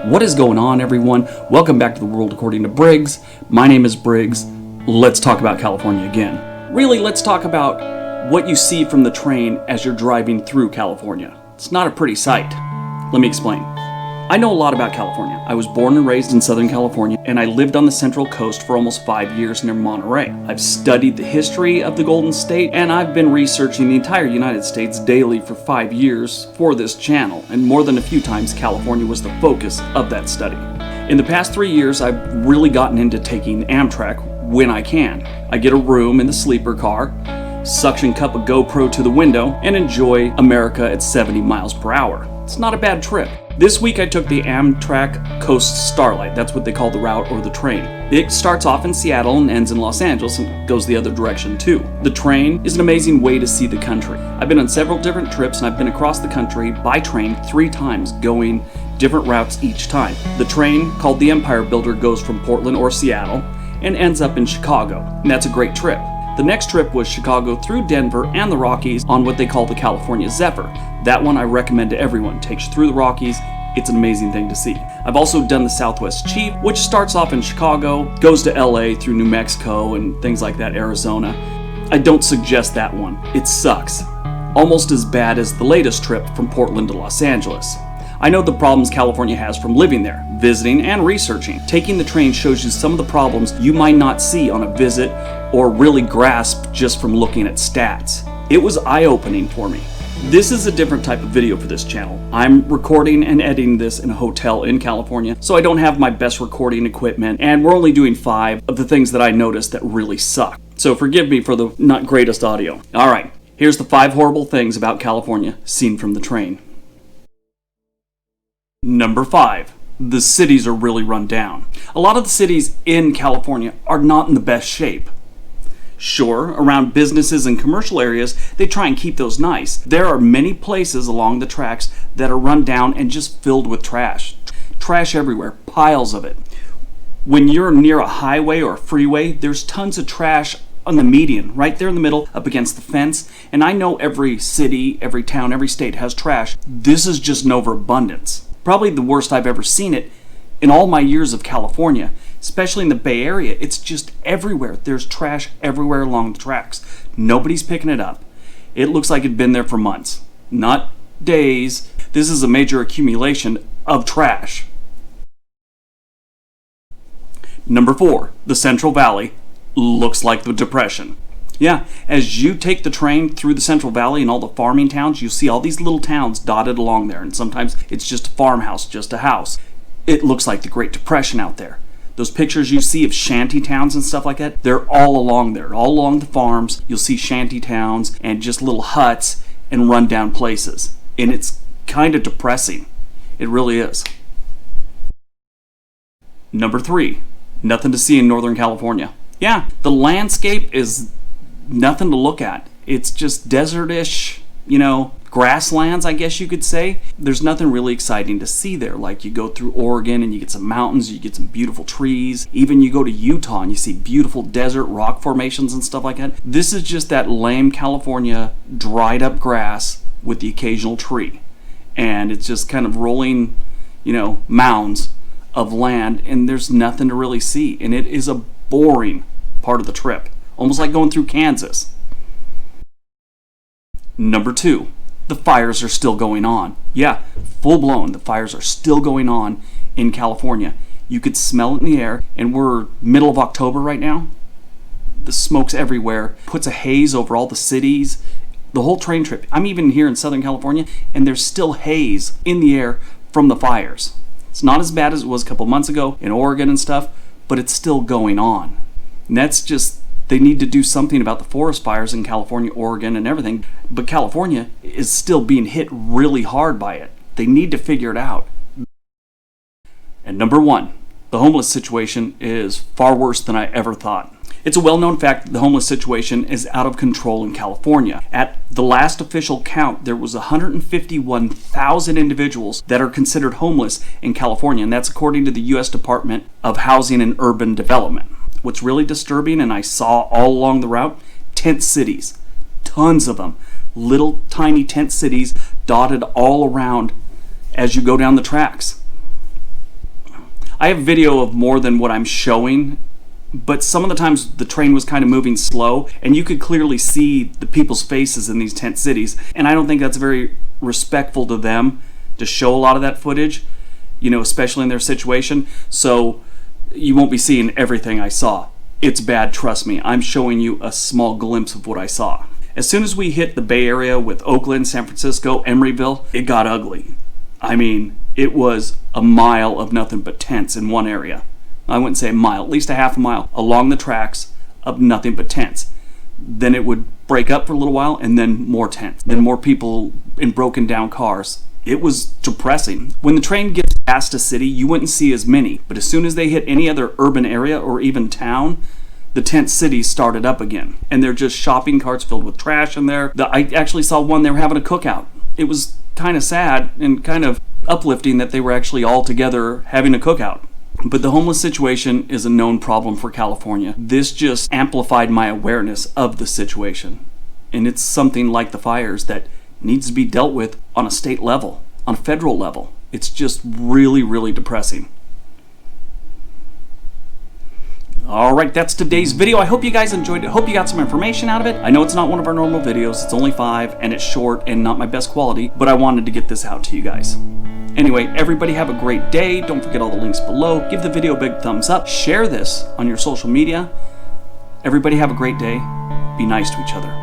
What is going on, everyone? Welcome back to the world according to Briggs. My name is Briggs. Let's talk about California again. Really, let's talk about what you see from the train as you're driving through California. It's not a pretty sight. Let me explain. I know a lot about California. I was born and raised in Southern California, and I lived on the Central Coast for almost 5 years near Monterey. I've studied the history of the Golden State, and I've been researching the entire United States daily for 5 years for this channel, and more than a few times California was the focus of that study. In the past 3 years, I've really gotten into taking Amtrak when I can. I get a room in the sleeper car, suction cup a GoPro to the window, and enjoy America at 70 miles per hour. It's not a bad trip. This week I took the Amtrak Coast Starlight. That's what they call the route or the train. It starts off in Seattle and ends in Los Angeles and goes the other direction too. The train is an amazing way to see the country. I've been on several different trips and I've been across the country by train 3 times, going different routes each time. The train, called the Empire Builder, goes from Portland or Seattle and ends up in Chicago, and that's a great trip. The next trip was Chicago through Denver and the Rockies on what they call the California Zephyr. That one I recommend to everyone. Takes you through the Rockies. It's an amazing thing to see. I've also done the Southwest Chief, which starts off in Chicago, goes to LA through New Mexico and things like that, Arizona. I don't suggest that one. It sucks. Almost as bad as the latest trip from Portland to Los Angeles. I know the problems California has from living there, visiting, and researching. Taking the train shows you some of the problems you might not see on a visit or really grasp just from looking at stats. It was eye-opening for me. This is a different type of video for this channel. I'm recording and editing this in a hotel in California, so I don't have my best recording equipment, and we're only doing 5 of the things that I noticed that really suck. So forgive me for the not greatest audio. Alright, here's the 5 horrible things about California seen from the train. Number 5. The cities are really run down. A lot of the cities in California are not in the best shape. Sure, around businesses and commercial areas, they try and keep those nice. There are many places along the tracks that are run down and just filled with trash. Trash everywhere, piles of it. When you're near a highway or a freeway, there's tons of trash on the median, right there in the middle, up against the fence. And I know every city, every town, every state has trash. This is just an overabundance. Probably the worst I've ever seen it in all my years of California, especially in the Bay Area. It's just everywhere. There's trash everywhere along the tracks. Nobody's picking it up. It looks like it'd been there for months, not days. This is a major accumulation of trash. Number 4, the Central Valley looks like the Depression. Yeah, as you take the train through the Central Valley and all the farming towns, you see all these little towns dotted along there, and sometimes it's just a farmhouse, just a house. It looks like the Great Depression out there. Those pictures you see of shanty towns and stuff like that, they're all along there, all along the farms. You'll see shanty towns and just little huts and rundown places. And it's kind of depressing. It really is. Number 3, nothing to see in Northern California. Yeah, the landscape is nothing to look at. It's just desertish, grasslands, I guess you could say. There's nothing really exciting to see there. Like you go through Oregon and you get some mountains, you get some beautiful trees. Even you go to Utah and you see beautiful desert rock formations and stuff like that. This is just that lame California dried up grass with the occasional tree. And it's just kind of rolling, mounds of land, and there's nothing to really see. And it is a boring part of the trip. Almost like going through Kansas. Number 2, the fires are still going on. Yeah, full blown, the fires are still going on in California. You could smell it in the air, and we're middle of October right now. The smoke's everywhere, puts a haze over all the cities. The whole train trip, I'm even here in Southern California, and there's still haze in the air from the fires. It's not as bad as it was a couple months ago in Oregon and stuff, but it's still going on. And that's just, they need to do something about the forest fires in California, Oregon, and everything. But California is still being hit really hard by it. They need to figure it out. And number 1, the homeless situation is far worse than I ever thought. It's a well-known fact that the homeless situation is out of control in California. At the last official count, there was 151,000 individuals that are considered homeless in California, and that's according to the U.S. Department of Housing and Urban Development. What's really disturbing, and I saw all along the route, tent cities. Tons of them. Little tiny tent cities dotted all around as you go down the tracks. I have video of more than what I'm showing, but some of the times the train was kind of moving slow, and you could clearly see the people's faces in these tent cities. And I don't think that's very respectful to them to show a lot of that footage, especially in their situation. So you won't be seeing everything I saw. It's bad, trust me. I'm showing you a small glimpse of what I saw. As soon as we hit the Bay Area with Oakland, San Francisco, Emeryville, it got ugly. I mean, it was a mile of nothing but tents in one area. I wouldn't say a mile, at least a half a mile along the tracks of nothing but tents. Then it would break up for a little while, and then more tents, then more people in broken down cars. It was depressing. When the train gets past a city, you wouldn't see as many, but as soon as they hit any other urban area or even town, the tent cities started up again. And they're just shopping carts filled with trash in there. I actually saw one, they were having a cookout. It was kind of sad and kind of uplifting that they were actually all together having a cookout. But the homeless situation is a known problem for California. This just amplified my awareness of the situation. And it's something like the fires that needs to be dealt with on a state level, on a federal level. It's just really, really depressing. Alright, that's today's video. I hope you guys enjoyed it. Hope you got some information out of it. I know it's not one of our normal videos. It's only 5 and it's short and not my best quality, but I wanted to get this out to you guys. Anyway, everybody have a great day. Don't forget all the links below. Give the video a big thumbs up. Share this on your social media. Everybody have a great day. Be nice to each other.